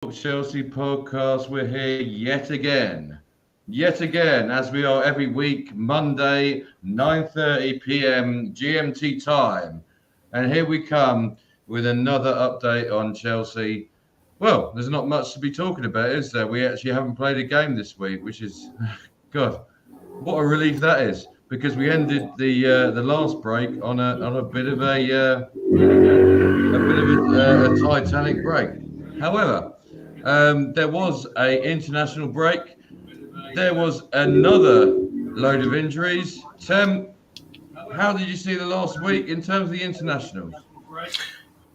Chelsea podcast. We're here yet again, as we are every week, Monday, 9:30 p.m. GMT time. And here we come with another update on Chelsea. Well, there's not much to be talking about, is there? We actually haven't played a game this week, which is, God, what a relief that is, because we ended the last break on a bit of a Titanic break. However, there was a international break. There was another load of injuries. Tim, how did you see the last week in terms of the internationals?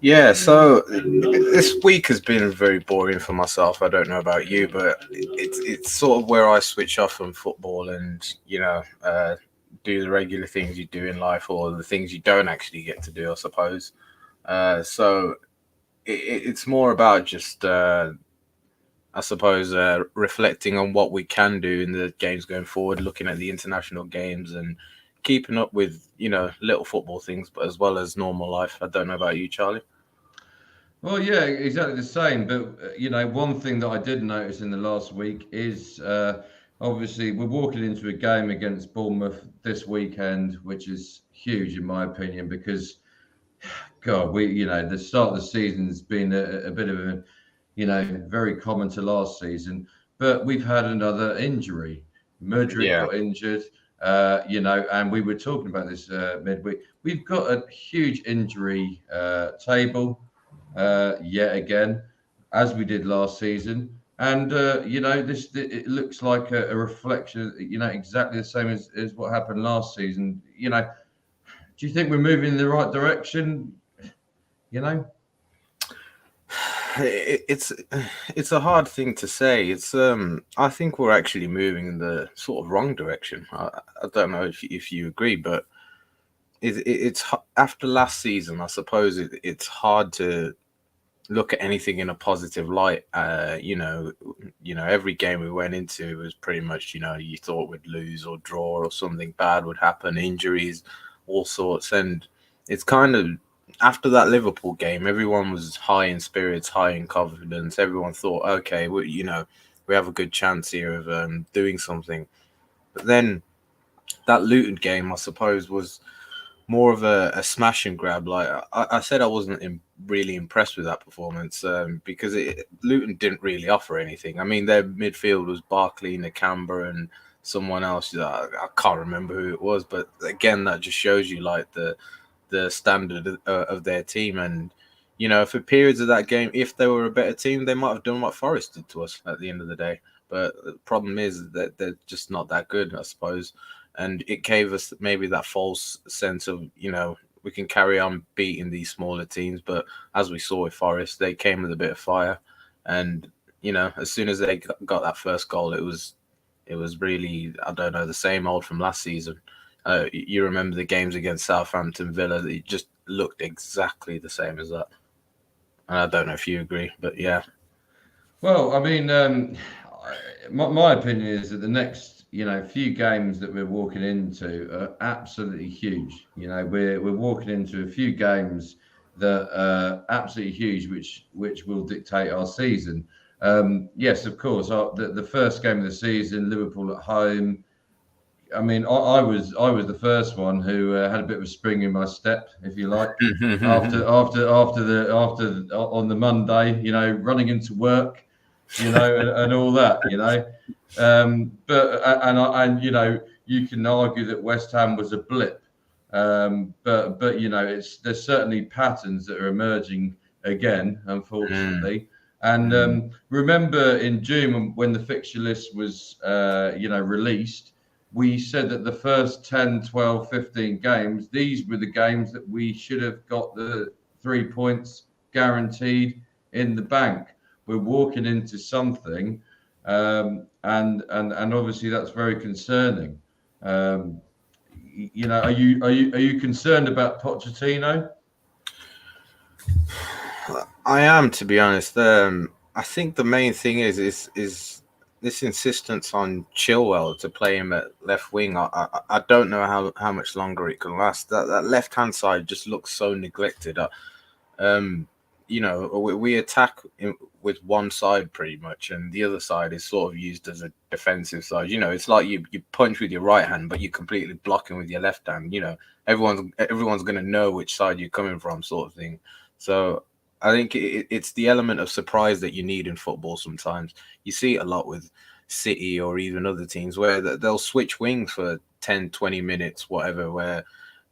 Yeah, so this week has been very boring for myself. I don't know about you, but it's sort of where I switch off from football and do the regular things you do in life or the things you don't actually get to do, I suppose. So it's more about just I suppose reflecting on what we can do in the games going forward, looking at the international games and keeping up with little football things, but as well as normal life. I don't know about you, Charlie. Well, yeah, exactly the same. But one thing that I did notice in the last week is obviously we're walking into a game against Bournemouth this weekend, which is huge in my opinion because God, the start of the season has been a bit of a very common to last season. But we've had another injury. Mudryk Yeah. got injured, and we were talking about this midweek. We've got a huge injury table yet again, as we did last season. And this it looks like a reflection, exactly the same as what happened last season. Do you think we're moving in the right direction? You know? It's a hard thing to say. I think we're actually moving in the sort of wrong direction. I don't know if you agree, but it's after last season. I suppose it's hard to look at anything in a positive light. Every game we went into was pretty much you thought we'd lose or draw or something bad would happen, injuries, all sorts, and it's kind of after that Liverpool game, everyone was high in spirits, high in confidence. Everyone thought, okay, we have a good chance here of doing something. But then that Luton game, I suppose, was more of a smash and grab. Like I said, I wasn't really impressed with that performance because Luton didn't really offer anything. I mean, their midfield was Barkley, Nakamba, and someone else. I can't remember who it was, but again, that just shows you like the standard of their team. And for periods of that game, if they were a better team, they might have done what Forest did to us at the end of the day. But the problem is that they're just not that good, I suppose. And it gave us maybe that false sense of, we can carry on beating these smaller teams. But as we saw with Forest, they came with a bit of fire. And, as soon as they got that first goal, it was really, I don't know, the same old from last season. You remember the games against Southampton, Villa, it just looked exactly the same as that. And I don't know if you agree, but yeah. Well, I mean, my opinion is that the next, few games that we're walking into are absolutely huge. We're walking into a few games that are absolutely huge, which will dictate our season. Yes, of course. The first game of the season, Liverpool at home. I mean, I was the first one who had a bit of a spring in my step, if you like, after on the Monday, running into work, and all that, but you can argue that West Ham was a blip, but there's certainly patterns that are emerging again, unfortunately. And remember in June when the fixture list was released, we said that the first 10, 12, 15 games, these were the games that we should have got the 3 points guaranteed in the bank. We're walking into something, and obviously that's very concerning. Are you concerned about Pochettino? I am, to be honest. I think the main thing is this insistence on Chilwell to play him at left wing. I don't know how much longer it can last. That left hand side just looks so neglected. We attack with one side pretty much, and the other side is sort of used as a defensive side. You know, it's like you punch with your right hand, but you're completely blocking with your left hand. You know, everyone's going to know which side you're coming from, sort of thing. So I think it's the element of surprise that you need in football sometimes. You see it a lot with City or even other teams where they'll switch wings for 10, 20 minutes, whatever, where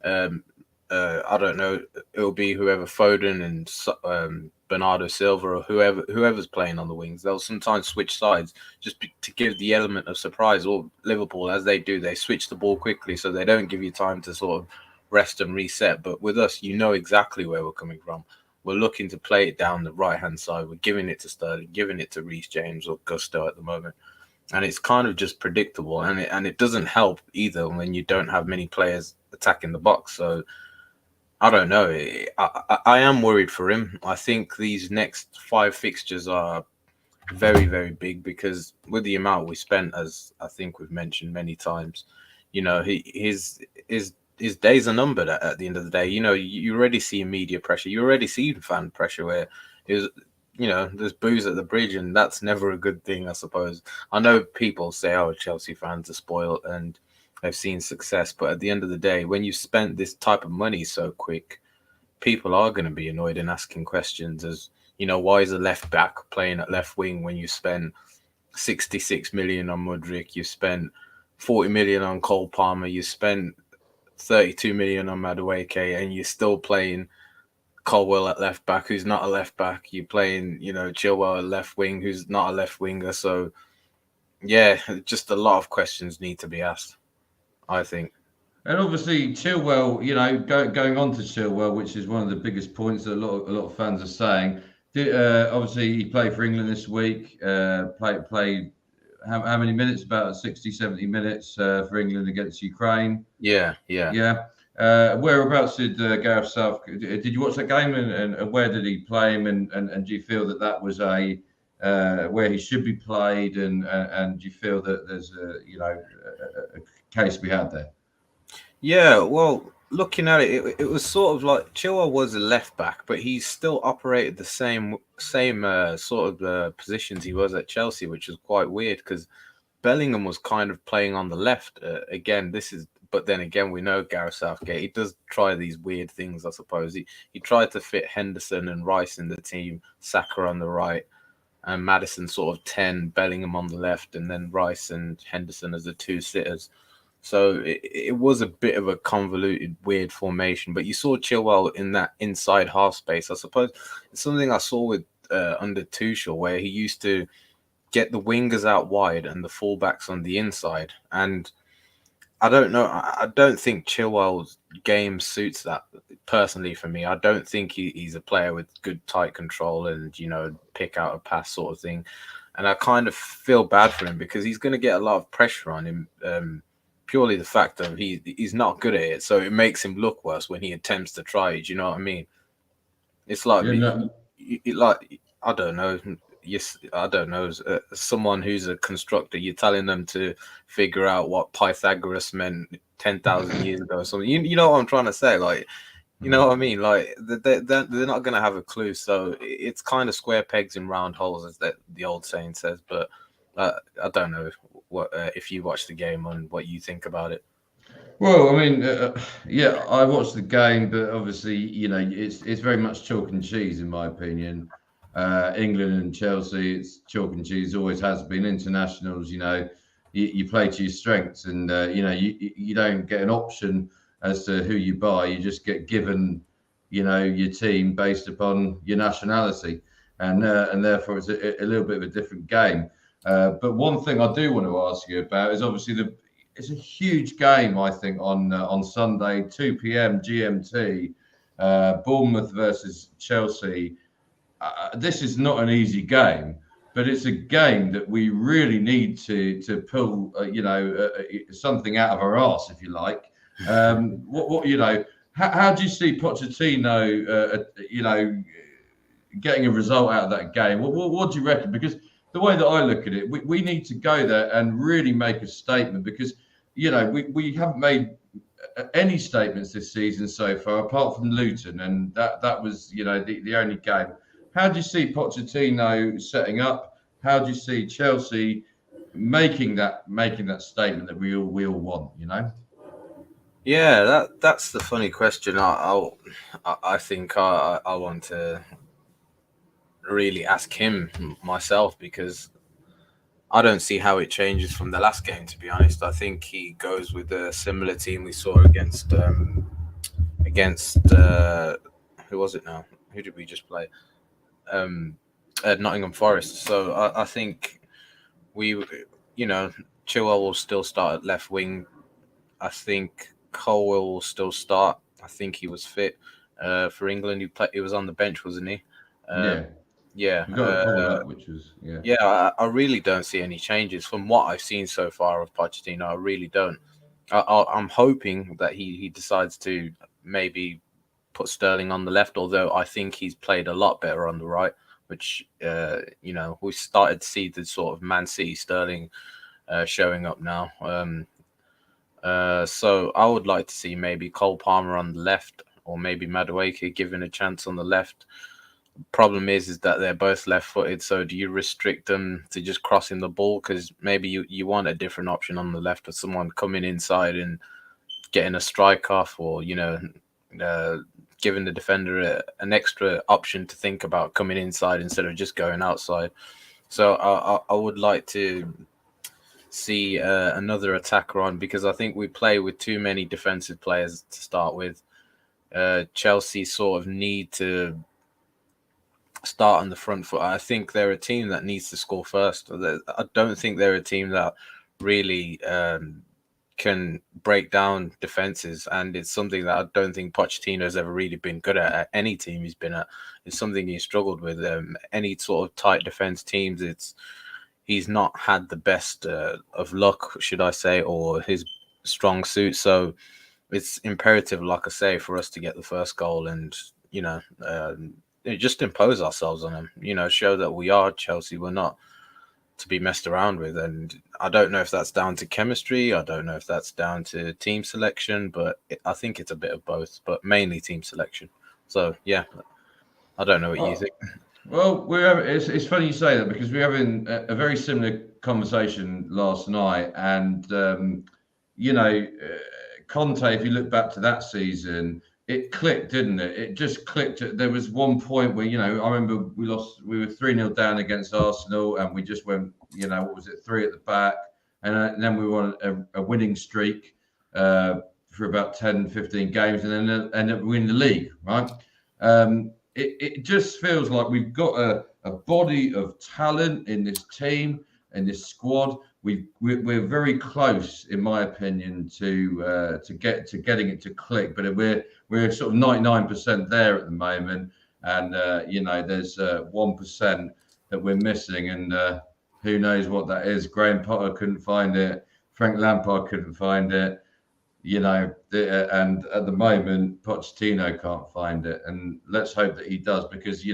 I don't know, it'll be whoever, Foden and Bernardo Silva or whoever's playing on the wings. They'll sometimes switch sides just to give the element of surprise. Or Liverpool, as they do, they switch the ball quickly so they don't give you time to sort of rest and reset. But with us, you know exactly where we're coming from. We're looking to play it down the right-hand side. We're giving it to Sterling, giving it to Reece James or Gusto at the moment. And it's kind of just predictable. And it doesn't help either when you don't have many players attacking the box. So I don't know. I am worried for him. I think these next 5 fixtures are very, very big because with the amount we spent, as I think we've mentioned many times, you know, his days are numbered at the end of the day. You know, you already see media pressure. You already see fan pressure where there's booze at the bridge, and that's never a good thing, I suppose. I know people say, oh, Chelsea fans are spoiled and they've seen success. But at the end of the day, when you spent this type of money so quick, people are going to be annoyed and asking questions as, you know, why is a left back playing at left wing when you spend 66 million on Mudryk, you spent 40 million on Cole Palmer, you spent 32 million on Madueke, and you're still playing Colwell at left back, who's not a left back. You're playing, you know, Chilwell at left wing, who's not a left winger. So, yeah, just a lot of questions need to be asked, I think. And obviously, Chilwell, you know, going on to Chilwell, which is one of the biggest points that a lot of fans are saying. Obviously, he played for England this week. Played how many minutes? About 60, 70 minutes for England against Ukraine. Yeah. Whereabouts did Gareth South? Did you watch that game, and where did he play him? And do you feel that was a where he should be played? And do you feel that there's a case we had there? Yeah, well, looking at it, it was sort of like Chilwell was a left back, but he still operated the same sort of positions he was at Chelsea, which was quite weird because Bellingham was kind of playing on the left. But then again, we know Gareth Southgate, he does try these weird things, I suppose. He tried to fit Henderson and Rice in the team, Saka on the right, and Maddison sort of 10, Bellingham on the left, and then Rice and Henderson as the 2 sitters. So it was a bit of a convoluted, weird formation. But you saw Chilwell in that inside half space. I suppose it's something I saw with under Tuchel, where he used to get the wingers out wide and the fullbacks on the inside. And I don't know. I don't think Chilwell's game suits that personally for me. I don't think he's a player with good tight control and, you know, pick out a pass sort of thing. And I kind of feel bad for him because he's going to get a lot of pressure on him. Purely the fact that he's not good at it, so it makes him look worse when he attempts to try it. Do you know what I mean? It's like, I don't know. Yes, I don't know. Someone who's a constructor, you're telling them to figure out what Pythagoras meant 10,000 years ago or something. You know what I'm trying to say? Like, you know what I mean? Like, they're not going to have a clue. So it's kind of square pegs in round holes, as the old saying says. But I don't know what if you watch the game and what you think about it. Well, I mean, yeah, I watched the game, but obviously, you know, it's very much chalk and cheese in my opinion. England and Chelsea, it's chalk and cheese. Always has been. Internationals, you know, you play to your strengths, and you know, you don't get an option as to who you buy. You just get given, you know, your team based upon your nationality, and therefore it's a little bit of a different game. But one thing I do want to ask you about is obviously it's a huge game, I think, on Sunday, 2 p.m. GMT, Bournemouth versus Chelsea. This is not an easy game, but it's a game that we really need to pull, something out of our arse, if you like. What you know, how do you see Pochettino, getting a result out of that game? What do you reckon? Because the way that I look at it, we need to go there and really make a statement because, you know, we haven't made any statements this season so far, apart from Luton, and that was, you know, the only game. how do you see Pochettino setting up? How do you see Chelsea making that statement that we all want? You know. Yeah, that's the funny question. I think I want to really ask him myself, because I don't see how it changes from the last game. To be honest, I think he goes with a similar team we saw against who was it now? Who did we just play? Nottingham Forest. So I think we, Chilwell will still start at left wing. I think Colwell will still start. I think he was fit for England. He was on the bench, wasn't he? Yeah. We got a call up, which was I really don't see any changes from what I've seen so far of Pochettino. I really don't. I'm hoping that he decides to maybe put Sterling on the left, although I think he's played a lot better on the right, which, we started to see the sort of Man City Sterling showing up now. So I would like to see maybe Cole Palmer on the left, or maybe Madueke given a chance on the left. Problem is that they're both left-footed, so do you restrict them to just crossing the ball? Because maybe you want a different option on the left, of someone coming inside and getting a strike off, or giving the defender an extra option to think about coming inside instead of just going outside. So I would like to see another attacker on, because I think we play with too many defensive players to start with. Chelsea sort of need to start on the front foot. I think they're a team that needs to score first. I don't think they're a team that really can break down defenses, and it's something that I don't think Pochettino's ever really been good at any team he's been at. It's something he's struggled with. Any sort of tight defense teams, he's not had the best of luck, should I say, or his strong suit. So it's imperative, like I say, for us to get the first goal and just impose ourselves on them, show that we are Chelsea. We're not to be messed around with. And I don't know if that's down to chemistry. I don't know if that's down to team selection, but I think it's a bit of both, but mainly team selection. So, yeah, I don't know what you think. Well, it's funny you say that, because we're having a very similar conversation last night. And, Conte, if you look back to that season, it clicked, didn't it? It just clicked. There was one point where, I remember we were 3-0 down against Arsenal, and we just went, 3 at the back. And then we were on a winning streak for about 10, 15 games, and then ended up winning the league, right? It just feels like we've got a body of talent in this team, in this squad. We're very close, in my opinion, to getting it to click, but we're sort of 99% there at the moment, and there's 1% that we're missing, and who knows what that is. Graham Potter couldn't find it. Frank Lampard couldn't find it. And at the moment, Pochettino can't find it, and let's hope that he does, because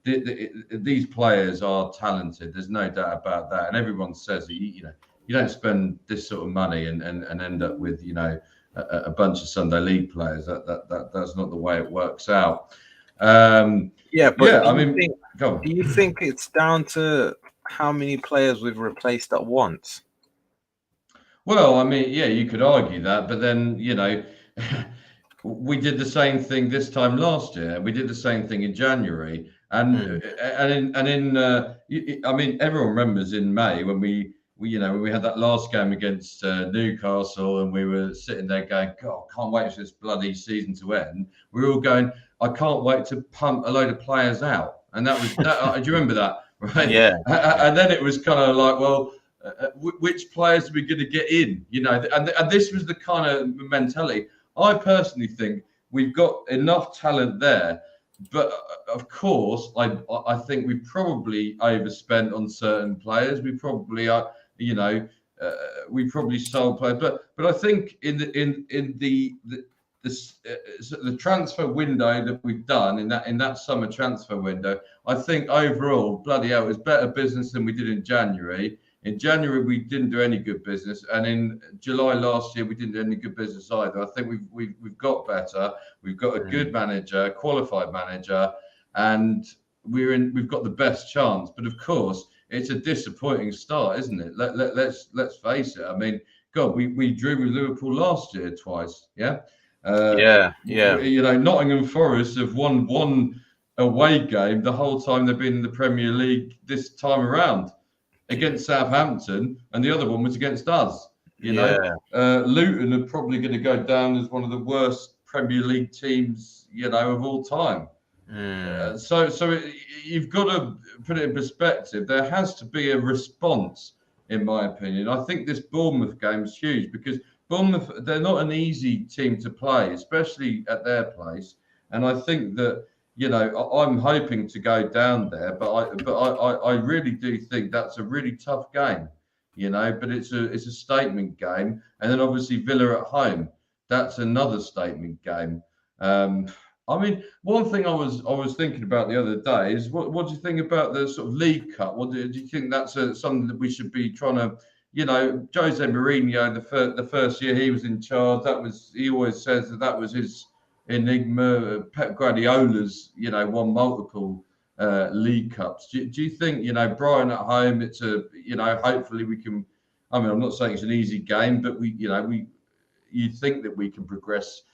these players are talented. There's no doubt about that, and everyone says that you don't spend this sort of money and end up with a bunch of Sunday League players. That's not the way it works out. Do you think it's down to how many players we've replaced at once? Well, I mean, yeah, you could argue that, but then we did the same thing this time last year. We did the same thing in January, and I mean, everyone remembers in May when we had that last game against Newcastle, and we were sitting there going, God, I can't wait for this bloody season to end. We were all going, I can't wait to pump a load of players out, and that was that. Do you remember that? Right? Yeah. And then it was kind of like, well, which players are we going to get in? And this was the kind of mentality. I personally think we've got enough talent there, but of course, I think we probably overspent on certain players. We probably are, we probably sold players, but I think in the transfer window that we've done in that summer transfer window, I think overall, bloody hell, it was better business than we did in January. In January, we didn't do any good business, and in July last year, we didn't do any good business either. I think we've got better. We've got a good manager, qualified manager, and we've got the best chance. But of course, it's a disappointing start, isn't it? Let's face it. I mean, God, we drew with Liverpool last year twice. Yeah. Nottingham Forest have won one away game the whole time they've been in the Premier League this time around against Southampton, and the other one was against us. Luton are probably going to go down as one of the worst Premier League teams, of all time. So you've got to put it in perspective. There has to be a response, in my opinion. I think this Bournemouth game is huge because Bournemouth, they're not an easy team to play, especially at their place. And I think that, I'm hoping to go down there, but I really do think that's a really tough game, but it's a statement game. And then obviously Villa at home, that's another statement game. I mean, one thing I was thinking about the other day is what do you think about the sort of League Cup? Do you think that's something that we should be trying to, Jose Mourinho, the first year he was in charge, he always says that was his enigma. Pep Guardiola's, won multiple League Cups. Do you think, Brighton at home, it's hopefully we can, I mean, I'm not saying it's an easy game, but you think that we can progress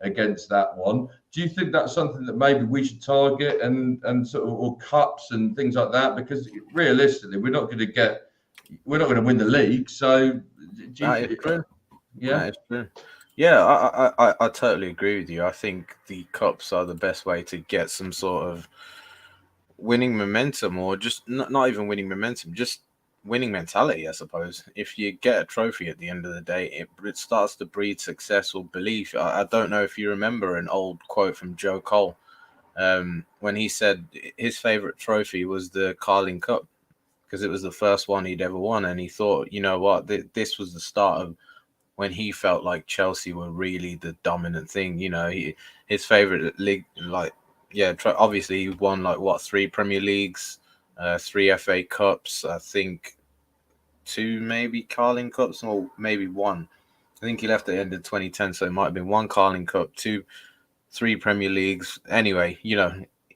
against that one. Do you think that's something that maybe we should target and sort of, or cups and things like that? Because realistically, we're not going to win the league. So, that is true. Yeah, that is true. Yeah, I totally agree with you. I think the cups are the best way to get some sort of winning momentum, or just not even winning momentum, just winning mentality, I suppose. If you get a trophy at the end of the day, it starts to breed success or belief. I don't know if you remember an old quote from Joe Cole when he said his favorite trophy was the Carling Cup because it was the first one he'd ever won, and he thought, you know what, this was the start of when he felt like Chelsea were really the dominant thing. His favorite league, obviously he won 3 Premier Leagues, 3 FA Cups, I think 2 maybe Carling Cups, or maybe 1. I think he left at the end of 2010, so it might have been 1 Carling Cup, 3 Premier Leagues. Anyway,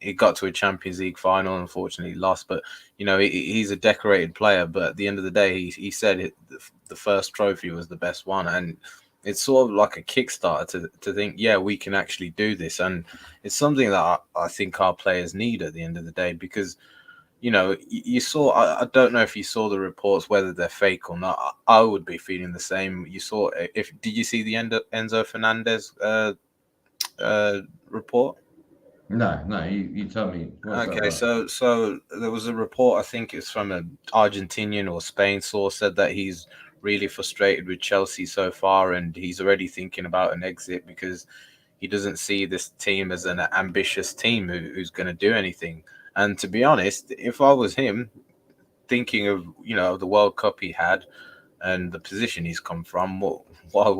he got to a Champions League final, unfortunately lost, but he's a decorated player. But at the end of the day, he said the first trophy was the best one, and it's sort of like a Kickstarter to think, yeah, we can actually do this, and it's something that I think our players need at the end of the day, because you saw, I don't know if you saw the reports, whether they're fake or not. I would be feeling the same. Did you see the Enzo Fernandez report? No, you tell me. Okay, so there was a report, I think it's from an Argentinian or Spain source, said that he's really frustrated with Chelsea so far, and he's already thinking about an exit because he doesn't see this team as an ambitious team who's going to do anything. And to be honest, if I was him, thinking of the World Cup he had and the position he's come from, why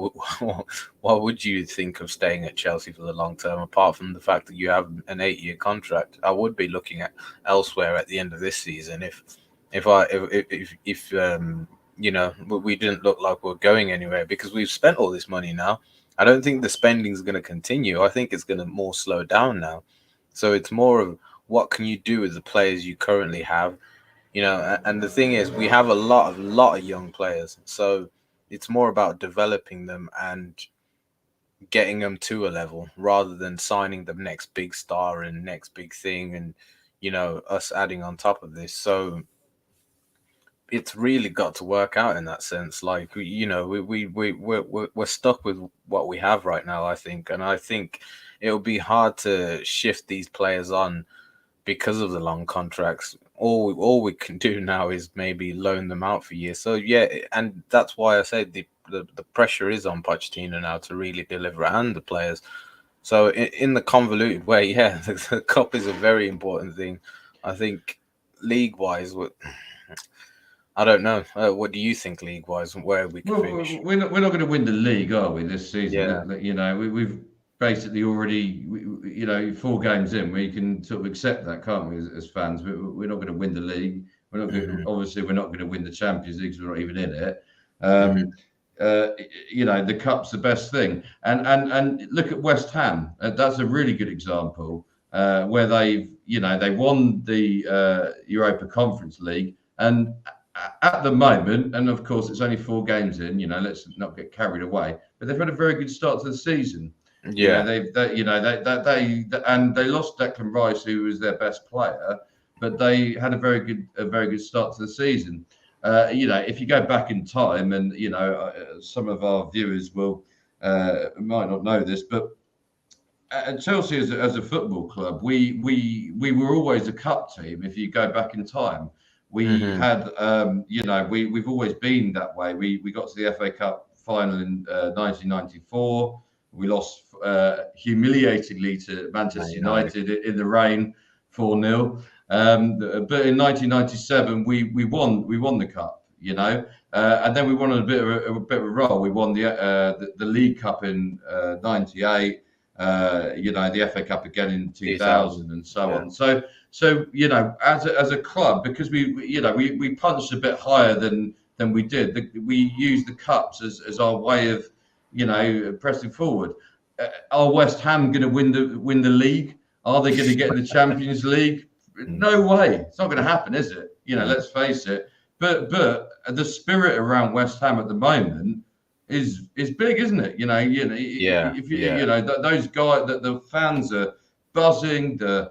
would you think of staying at Chelsea for the long term, apart from the fact that you have an 8-year contract? I would be looking at elsewhere at the end of this season if we didn't look like we're going anywhere, because we've spent all this money now. I don't think the spending is going to continue. I think it's going to more slow down now. So it's more of what can you do with the players you currently have, and the thing is, we have a lot of young players. So it's more about developing them and getting them to a level rather than signing the next big star and next big thing and, us adding on top of this. So it's really got to work out in that sense. Like, we're stuck with what we have right now, I think. And I think it'll be hard to shift these players on because of the long contracts. All we can do now is maybe loan them out for years. So yeah, and that's why I say the pressure is on Pochettino now to really deliver, and the players. So in the convoluted way, yeah, the cup is a very important thing. I think league-wise, I don't know. What do you think league-wise? Where we can finish? We're not going to win the league, are we, this season? Yeah. We've basically already, 4 games in, we can sort of accept that, can't we, as fans? We're not going to win the league. We're not going to, obviously, we're not going to win the Champions League because we're not even in it. The cup's the best thing. And look at West Ham. That's a really good example. where they won the Europa Conference League, and at the moment, and of course it's only 4 games in, let's not get carried away, but they've had a very good start to the season. Yeah, they lost Declan Rice, who was their best player, but they had a very good start to the season. If you go back in time, and some of our viewers will might not know this, but at Chelsea as a football club, we were always a cup team. If you go back in time, we had we've always been that way. We got to the FA Cup final in 1994. We lost humiliatingly to Manchester United in the rain, 4-0. But in 1997, we won the cup, and then we won on a bit of a roll. We won the League Cup in '98. The FA Cup again in 2000 and so on. So as a club, because we punched a bit higher than we did. We used the cups as our way of pressing forward. Are West Ham going to win the league? Are they going to get in the Champions League? No way. It's not going to happen, is it? Let's face it. But the spirit around West Ham at the moment is big, isn't it? Those guys, that the fans are buzzing, the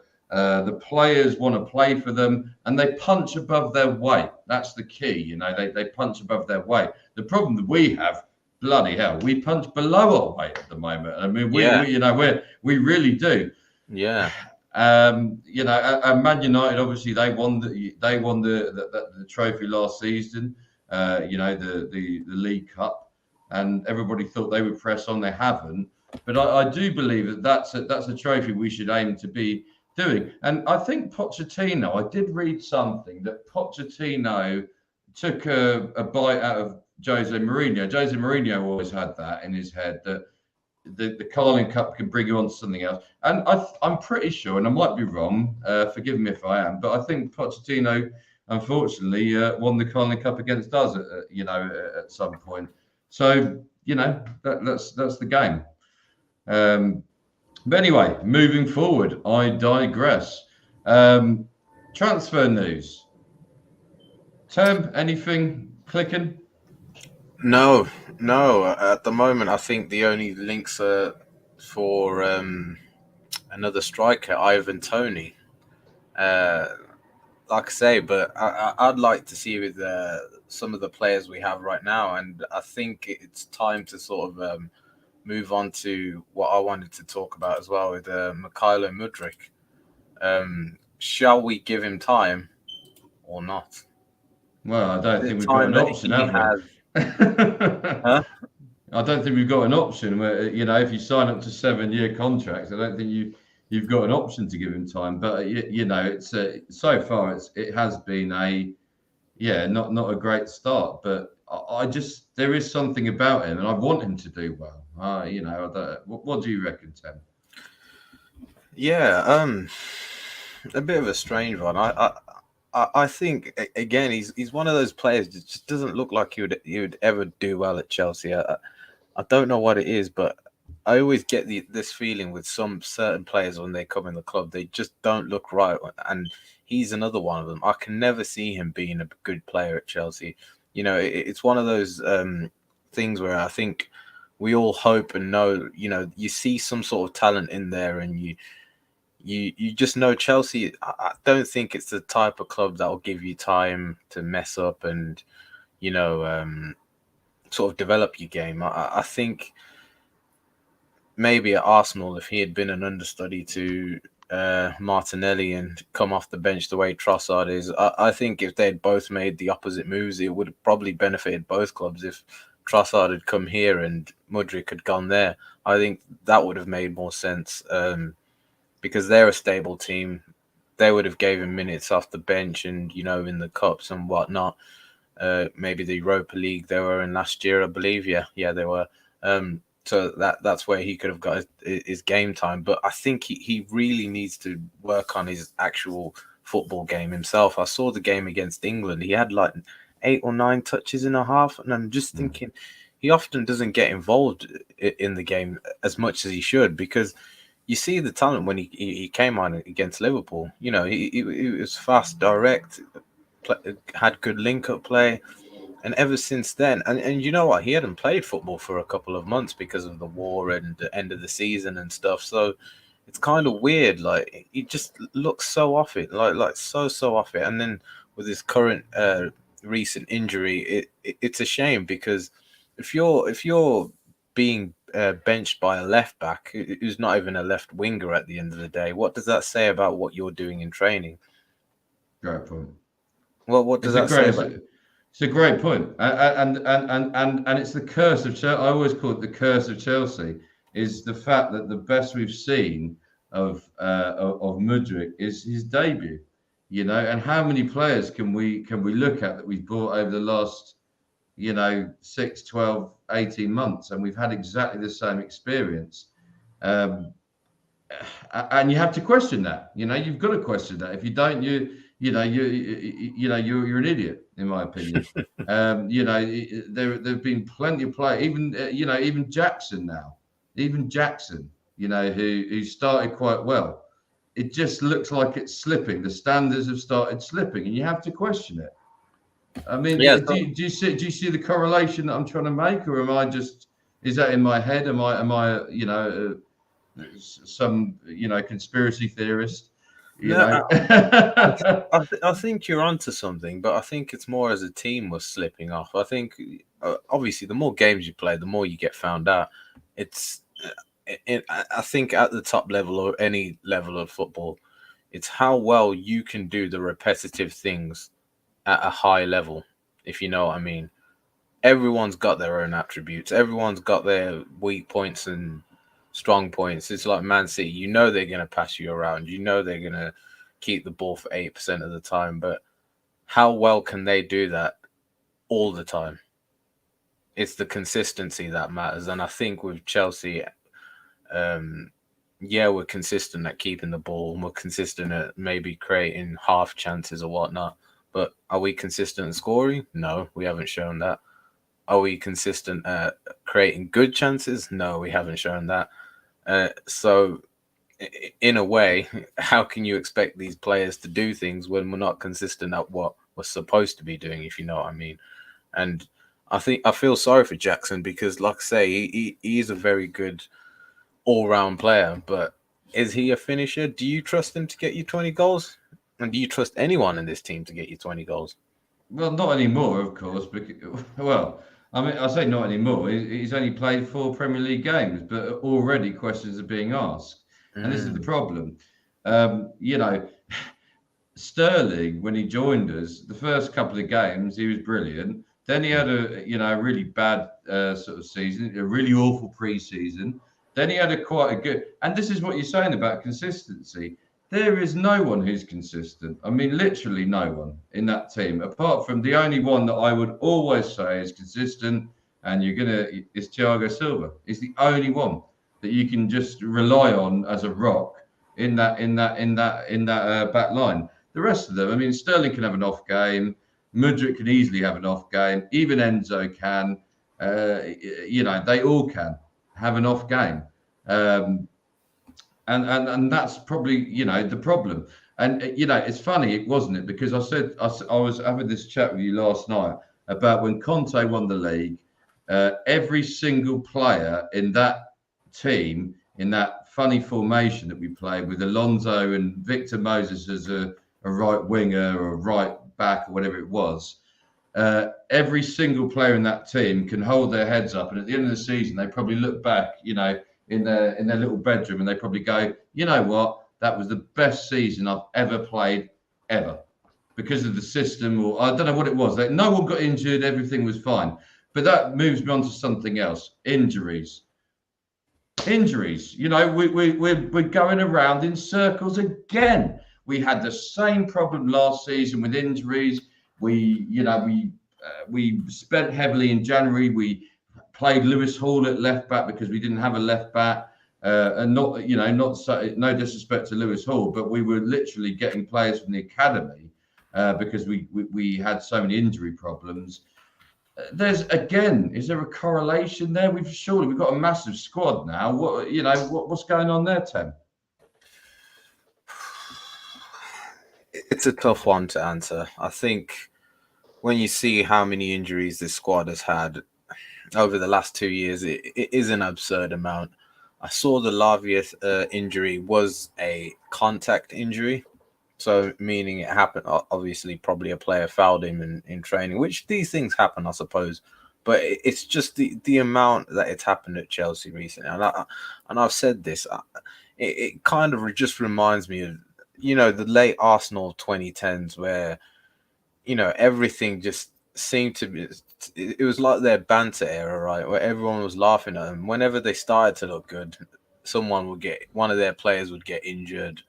players want to play for them, and they punch above their weight. That's the key. They punch above their weight. The problem that we have, bloody hell, we punch below our weight at the moment. I mean, we really do. Yeah. And Man United, obviously, they won the trophy last season. The League Cup. And everybody thought they would press on. They haven't, but I do believe that that's a trophy we should aim to be doing. And I think Pochettino, I did read something that Pochettino took a bite out of Jose Mourinho. Jose Mourinho always had that in his head, that the Carling Cup can bring you on to something else. And I'm pretty sure, and I might be wrong, forgive me if I am, but I think Pochettino, unfortunately, won the Carling Cup against us at some point. So that's the game. But anyway, moving forward, I digress. Transfer news. Tim, anything clicking? No. At the moment, I think the only links are for another striker, Ivan Toney. Like I say, but I'd like to see with some of the players we have right now, and I think it's time to sort of move on to what I wanted to talk about as well with Mykhailo Mudryk. Shall we give him time or not? Well, I don't think we've got an option, have we? Huh? I don't think we've got an option where, if you sign up to 7-year contracts, I don't think you've got an option to give him time. But it's so far it has been not a great start. But there is something about him, and I want him to do well. What do you reckon, Tim? Yeah, a bit of a strange one. I think again he's one of those players that just doesn't look like he would ever do well at Chelsea. I don't know what it is, but I always get this feeling with some certain players when they come in the club, they just don't look right, and he's another one of them. I can never see him being a good player at Chelsea. It's one of those things where I think we all hope and know. You see some sort of talent in there, and you just know Chelsea. I don't think it's the type of club that will give you time to mess up and sort of develop your game. I think maybe at Arsenal, if he had been an understudy to Martinelli and come off the bench the way Trossard is, I think if they'd both made the opposite moves, it would have probably benefited both clubs. If Trossard had come here and Mudryk had gone there, I think that would have made more sense because they're a stable team. They would have gave him minutes off the bench and, in the cups and whatnot. Maybe the Europa League they were in last year, I believe. Yeah, they were. So that's where he could have got his game time. But I think he really needs to work on his actual football game himself. I saw the game against England. He had like 8 or 9 touches in a half. And I'm just thinking he often doesn't get involved in the game as much as he should because, you see the talent when he came on against Liverpool. You know, he was fast, direct, had good link-up play. And ever since then, and you know what, he hadn't played football for a couple of months because of the war and the end of the season and stuff. So it's kind of weird. Like, he just looks so off it, like so off it. And then with his current recent injury, it's a shame, because if you're being benched by a left back who's not even a left winger at the end of the day, what does that say about what you're doing in training? Great point. Well, what does that say about? It's a great point, and it's the curse of Chelsea. I always call it the curse of Chelsea, is the fact that the best we've seen of Mudryk is his debut, you know. And how many players can we look at that we've bought over the last, 6, 12, 18 months, and we've had exactly the same experience, and you have to question that. You've got to question that. If you don't, you're an idiot, in my opinion. There've been plenty of play, even Jackson now, who started quite well. It just looks like it's slipping. The standards have started slipping, and you have to question it. I mean, Yeah, do you see the correlation that I'm trying to make, or is that in my head? Am I some conspiracy theorist? I think you're onto something, but I think it's more as a team was slipping off. I think obviously the more games you play, the more you get found out. I think at the top level or any level of football, it's how well you can do the repetitive things at a high level, if you know what I mean. Everyone's got their own attributes. Everyone's got their weak points and strong points. It's like Man City. You know they're going to pass you around. You know they're going to keep the ball for 8% of the time. But how well can they do that all the time? It's the consistency that matters. And I think with Chelsea, we're consistent at keeping the ball. And we're consistent at maybe creating half chances or whatnot. But are we consistent at scoring? No, we haven't shown that. Are we consistent at creating good chances? No, we haven't shown that. So, in a way, how can you expect these players to do things when we're not consistent at what we're supposed to be doing, if you know what I mean? And I feel sorry for Jackson, because, like I say, he is a very good all-round player, but is he a finisher? Do you trust him to get you 20 goals? And do you trust anyone in this team to get you 20 goals? Well, not anymore, of course. Well, I mean, I say not anymore. He's only played 4 Premier League games, but already questions are being asked. And this is the problem. Sterling, when he joined us, the first couple of games, he was brilliant. Then he had a really bad sort of season, a really awful pre-season. Then he had quite a good, and this is what you're saying about consistency. There is no one who's consistent. I mean, literally no one in that team, apart from the only one that I would always say is consistent, and is Thiago Silva. He's the only one that you can just rely on as a rock in that back line. The rest of them, I mean, Sterling can have an off game. Mudryk can easily have an off game. Even Enzo can. They all can have an off game. And that's probably, the problem. And, it's funny, wasn't it? Because I was having this chat with you last night about when Conte won the league, every single player in that team, in that funny formation that we played with Alonso and Victor Moses as a right winger or a right back or whatever it was, every single player in that team can hold their heads up. And at the end of the season, they probably look back, in their little bedroom, and they probably go, you know what, that was the best season I've ever played, ever, because of the system, or I don't know what it was. No one got injured, everything was fine. But that moves me on to something else. Injuries. We're going around in circles again. We had the same problem last season with injuries. We spent heavily in January. We played Lewis Hall at left back because we didn't have a left back, and no disrespect to Lewis Hall, but we were literally getting players from the academy because we had so many injury problems. Is there a correlation there? We've got a massive squad now. What's going on there, Tim? It's a tough one to answer. I think when you see how many injuries this squad has had over the last 2 years, it is an absurd amount. I saw the Lavia injury was a contact injury. So meaning it happened, obviously probably a player fouled him in training, which these things happen, I suppose. But it's just the amount that it's happened at Chelsea recently. And I've said this, it kind of just reminds me of, the late Arsenal 2010s where, everything just seemed to be, it was like their banter era, right? Where everyone was laughing at them. Whenever they started to look good, one of their players would get injured,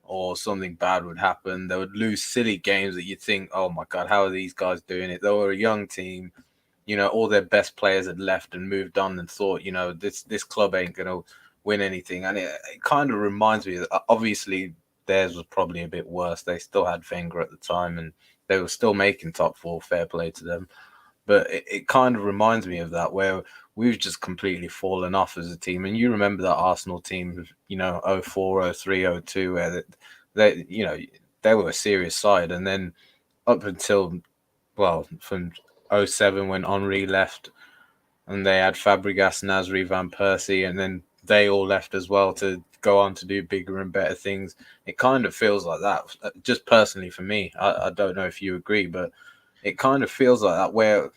or something bad would happen. They would lose silly games that you'd think, oh my God, how are these guys doing it? They were a young team. All their best players had left and moved on and thought, this club ain't going to win anything. And it kind of reminds me, obviously, theirs was probably a bit worse. They still had Wenger at the time and they were still making top four, fair play to them. But it kind of reminds me of that, where we've just completely fallen off as a team. And you remember that Arsenal team, 04, 03, 02, where they were a serious side. And then up until, from 07 when Henry left and they had Fabregas, Nasri, Van Persie, and then they all left as well to go on to do bigger and better things. It kind of feels like that, just personally for me. I don't know if you agree, but it kind of feels like that, where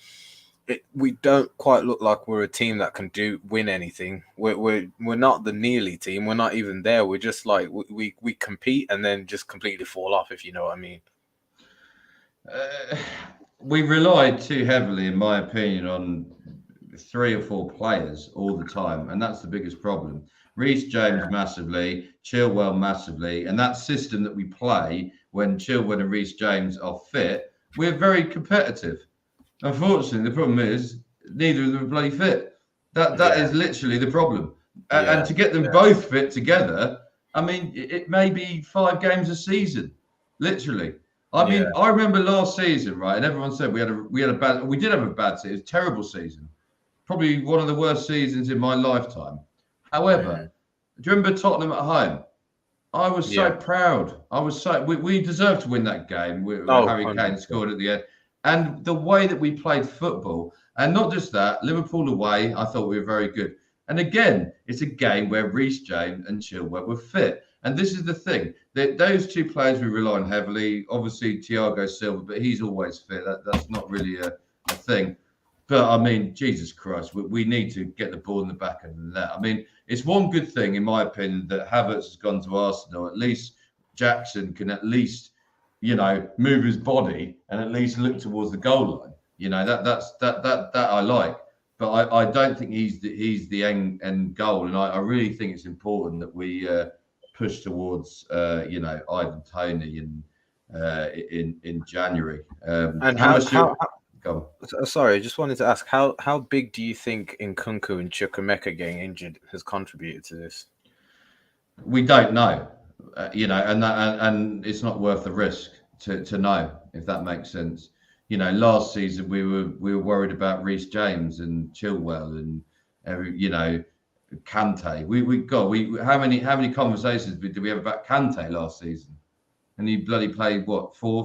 we don't quite look like we're a team that can win anything. We're not the nearly team. We're not even there. We're just like we compete and then just completely fall off, if you know what I mean. We relied too heavily, in my opinion, on 3 or 4 players all the time, and that's the biggest problem. Reece James massively, Chilwell massively, and that system that we play when Chilwell and Reece James are fit, we're very competitive. Unfortunately, the problem is neither of them are bloody fit. That is literally the problem. And to get them both fit together, I mean, it may be 5 games a season, literally. I mean, I remember last season, right? And everyone said we did have a bad season, it was a terrible season, probably one of the worst seasons in my lifetime. However, do you remember Tottenham at home? I was so proud. We deserved to win that game. Harry Kane scored at the end. And the way that we played football, and not just that, Liverpool away, I thought we were very good. And again, it's a game where Reece James and Chilwell were fit. And this is the thing, that those 2 players we rely on heavily. Obviously, Thiago Silva, but he's always fit. That's not really a thing. But I mean, Jesus Christ, we need to get the ball in the back of the net. I mean, it's one good thing, in my opinion, that Havertz has gone to Arsenal. At least Jackson can move his body and at least look towards the goal line. That I like. But I don't think he's the end goal. And I really think it's important that we push towards Ivan Toney in January. Sorry, I just wanted to ask, how big do you think Nkunku and Chukwuemeka getting injured has contributed to this? We don't know, and it's not worth the risk to know, if that makes sense. Last season we were worried about Reece James and Chilwell and Kante. How many conversations did we have about Kante last season? And he bloody played 3 or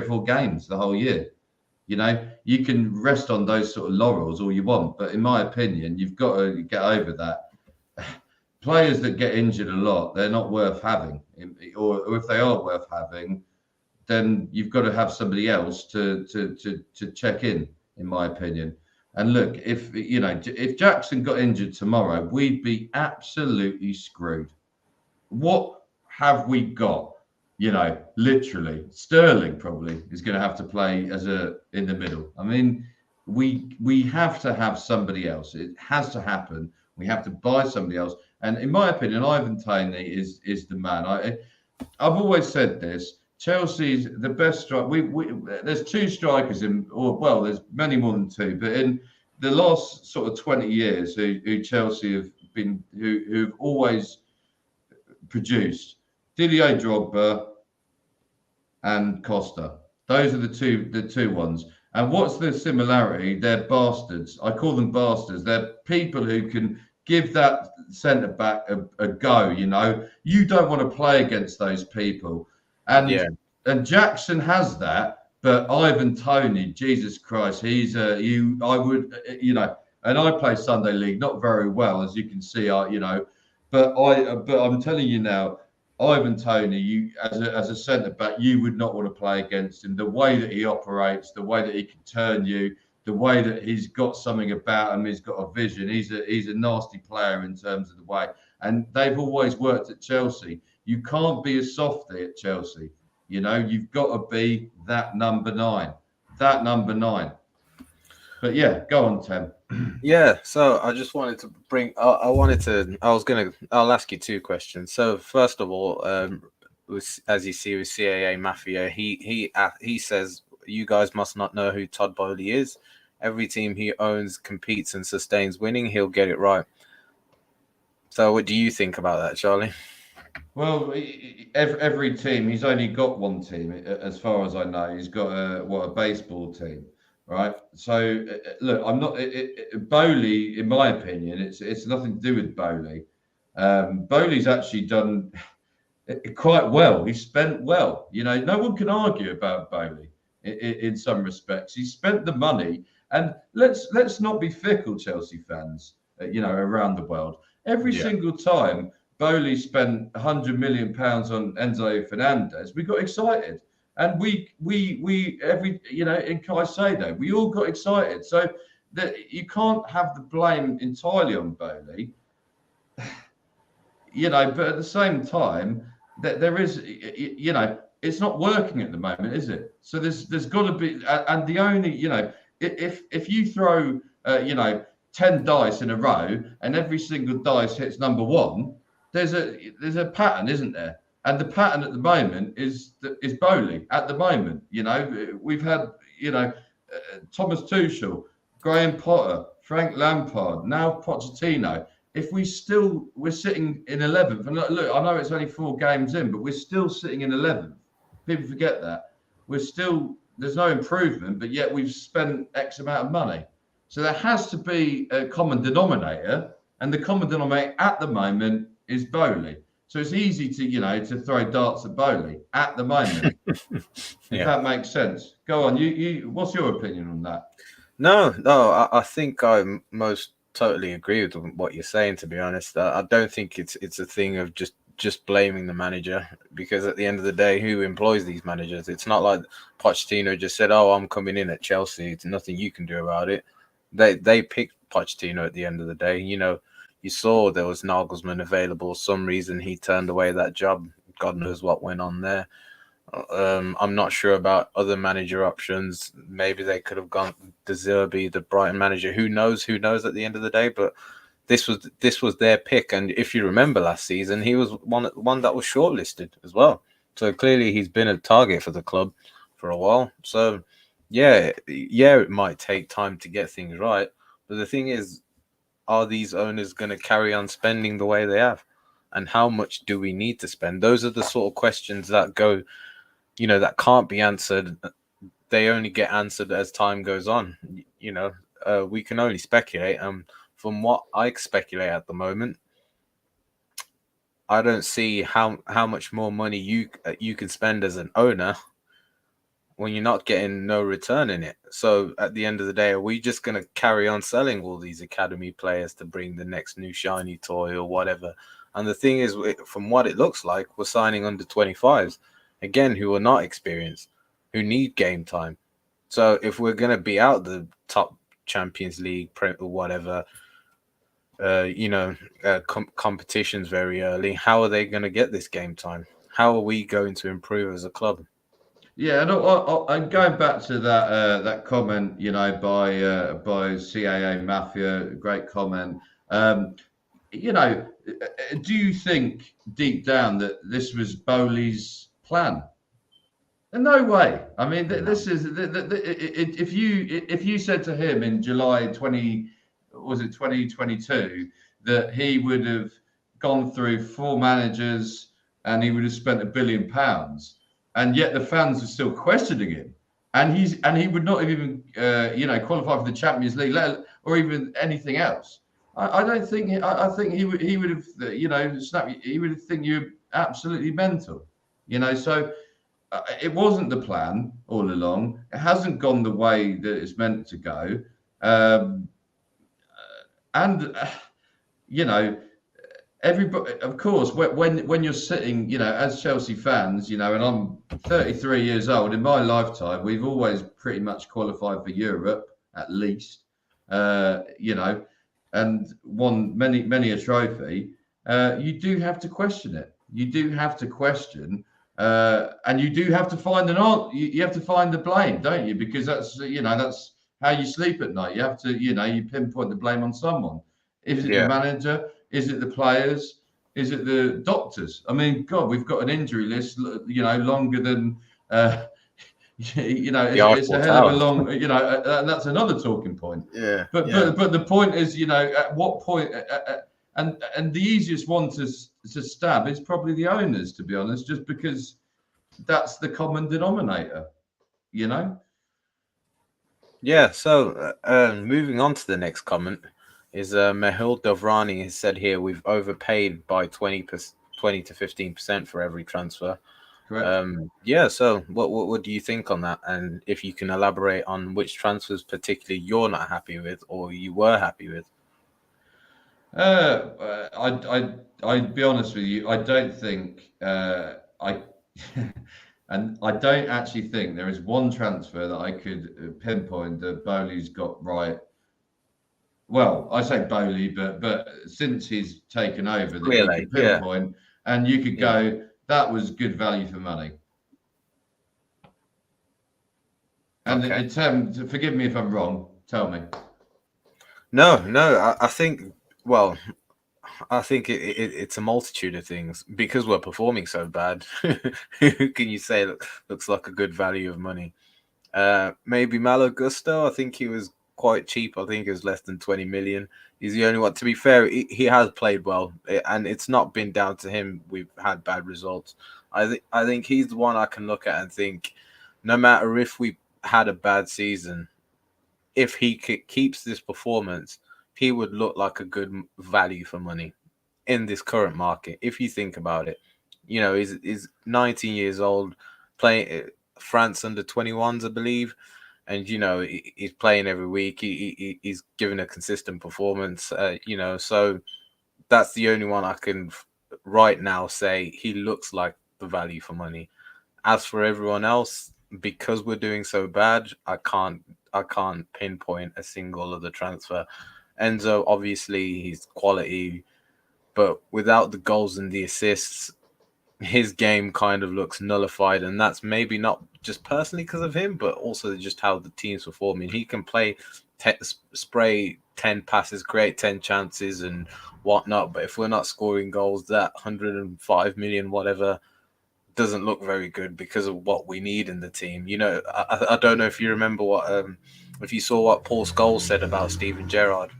4 games the whole year. You can rest on those sort of laurels all you want, but in my opinion, you've got to get over that. Players that get injured a lot, they're not worth having, or if they are worth having, then you've got to have somebody else to check in my opinion. And look, if Jackson got injured tomorrow, we'd be absolutely screwed. What have we got? Literally, Sterling probably is going to have to play in the middle. I mean, we have to have somebody else. It has to happen. We have to buy somebody else. And in my opinion, Ivan Toney is the man. I've always said this. Chelsea's the best striker. There's 2 strikers there's many more than 2, but in the last sort of 20 years, who Chelsea have been, who've always produced. Didier Drogba and Costa. Those are the two ones. And what's the similarity? They're bastards. I call them bastards. They're people who can give that centre back a go. You know, you don't want to play against those people. And Jackson has that, but Ivan Toney, Jesus Christ, he's I would, and I play Sunday League not very well, as you can see, but I'm telling you now, Ivan Toney, you as a centre back, you would not want to play against him. The way that he operates, the way that he can turn you, the way that he's got something about him, he's got a vision. He's a nasty player in terms of the way. And they've always worked at Chelsea. You can't be a softie at Chelsea. You know, you've got to be that number 9. That number 9. But yeah, go on, Tim. Yeah, so I just wanted to bring. I'll ask you 2 questions. So first of all, as you see with CAA Mafia, he says you guys must not know who Todd Boehly is. Every team he owns competes and sustains winning. He'll get it right. So what do you think about that, Charlie? Well, every team, he's only got one team, as far as I know. He's got a baseball team. Right. So look, I'm not Boehly, in my opinion, it's nothing to do with Boehly. Boehly's actually done quite well. He spent well. You know, no one can argue about Boehly in some respects. He spent the money, and let's not be fickle, Chelsea fans. Around the world, every single time Boehly spent £100 million on Enzo Fernandez, we got excited. And we in Caicedo, we all got excited. So that you can't have the blame entirely on Boehly, but at the same time, that there is, it's not working at the moment, is it? So there's got to be, and the only, if you throw, 10 dice in a row and every single dice hits number 1, there's a pattern, isn't there? And the pattern at the moment is Boehly. At the moment, we've had Thomas Tuchel, Graham Potter, Frank Lampard, now Pochettino. If we're sitting in 11th, and look, I know it's only 4 games in, but we're still sitting in 11th. People forget that there's no improvement, but yet we've spent X amount of money. So there has to be a common denominator, and the common denominator at the moment is Boehly. So it's easy to throw darts at Boehly at the moment. If that makes sense. Go on. You what's your opinion on that? No, I think I most totally agree with what you're saying, to be honest. I don't think it's a thing of just blaming the manager, because at the end of the day, who employs these managers? It's not like Pochettino just said, "Oh, I'm coming in at Chelsea. It's nothing you can do about it." They picked Pochettino at the end of the day. You saw there was Nagelsmann available. For some reason he turned away that job. God knows what went on there. I'm not sure about other manager options. Maybe they could have gone De Zerbi, the Brighton manager. Who knows at the end of the day? But this was their pick. And if you remember last season, he was one that was shortlisted as well. So clearly he's been a target for the club for a while. So yeah, it might take time to get things right. But the thing is, are these owners going to carry on spending the way they have? And how much do we need to spend? Those are the sort of questions that go, that can't be answered. They only get answered as time goes on. We can only speculate. From what I speculate at the moment, I don't see how much more money you can spend as an owner when you're not getting no return in it. So at the end of the day, are we just going to carry on selling all these academy players to bring the next new shiny toy or whatever? And the thing is, from what it looks like, we're signing under 25s, again, who are not experienced, who need game time. So if we're going to be out the top Champions League or whatever, competitions very early, how are they going to get this game time? How are we going to improve as a club? Yeah, and going back to that comment, by CAA Mafia, great comment. Do you think deep down that this was Boehly's plan? No way. I mean, this is if you said to him in July 2022 that he would have gone through 4 managers and he would have spent £1 billion. And yet the fans are still questioning him. and he would not have even qualified for the Champions League or even anything else. I don't think I think he would have he would think you're absolutely mental, So it wasn't the plan all along. It hasn't gone the way that it's meant to go, and everybody, of course, when you're sitting, as Chelsea fans, and I'm 33 years old. In my lifetime, we've always pretty much qualified for Europe at least, and won many a trophy. You do have to question it. You do have to question, and you do have to find you have to find the blame, don't you? Because that's how you sleep at night. You have to, you pinpoint the blame on someone. Is it the manager? Is it the players? Is it the doctors? I mean, God, we've got an injury list, longer than, it's a hell of a long, and that's another talking point. Yeah. But the point is, at what point, and the easiest one to stab is probably the owners, to be honest, just because that's the common denominator, Yeah. So moving on to the next comment. Is Mehul Dovrani has said here we've overpaid by 20 to 15% for every transfer. Correct. So what do you think on that? And if you can elaborate on which transfers particularly you're not happy with or you were happy with? I'd be honest with you. I don't think I and I don't actually think there is one transfer that I could pinpoint that Bowley's got right. Well, I say Bowley, but since he's taken over, that you could pinpoint and you could go, that was good value for money. And in terms, forgive me if I'm wrong. Tell me. No. I think. Well, I think it's a multitude of things because we're performing so bad. Who can you say looks like a good value of money? Maybe Malo Gusto. I think he was quite cheap. I think it was less than 20 million. He's the only one. To be fair, he has played well, and it's not been down to him. We've had bad results. I think he's the one I can look at and think, no matter if we had a bad season, if he keeps this performance, he would look like a good value for money in this current market. If you think about it, he's 19 years old, playing France under 21s, I believe. And, he's playing every week. He's given a consistent performance, so that's the only one I can right now say he looks like the value for money. As for everyone else, because we're doing so bad, I can't pinpoint a single other transfer. Enzo, obviously, he's quality, but without the goals and the assists, his game kind of looks nullified, and that's maybe not just personally because of him, but also just how the team's performing. He can spray 10 passes, create 10 chances and whatnot, but if we're not scoring goals, that 105 million whatever doesn't look very good because of what we need in the team. I don't know if you remember if you saw what Paul Scholes said about Steven Gerrard,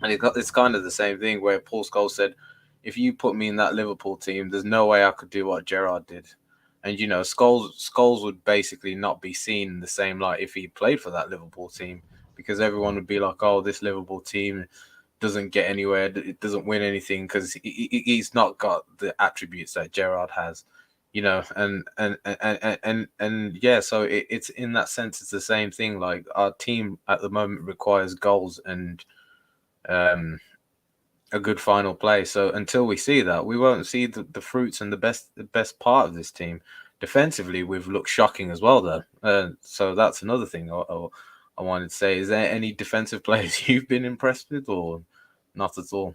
and it's kind of the same thing where Paul Scholes said, if you put me in that Liverpool team, there's no way I could do what Gerrard did. And, Scholes would basically not be seen in the same light if he played for that Liverpool team, because everyone would be like, oh, this Liverpool team doesn't get anywhere. It doesn't win anything because he's not got the attributes that Gerrard has, and so it's in that sense, it's the same thing. Like, our team at the moment requires goals and a good final play. So until we see that, we won't see the fruits and the best part of this team. Defensively, we've looked shocking as well, though. So that's another thing I wanted to say. Is there any defensive players you've been impressed with, or not at all?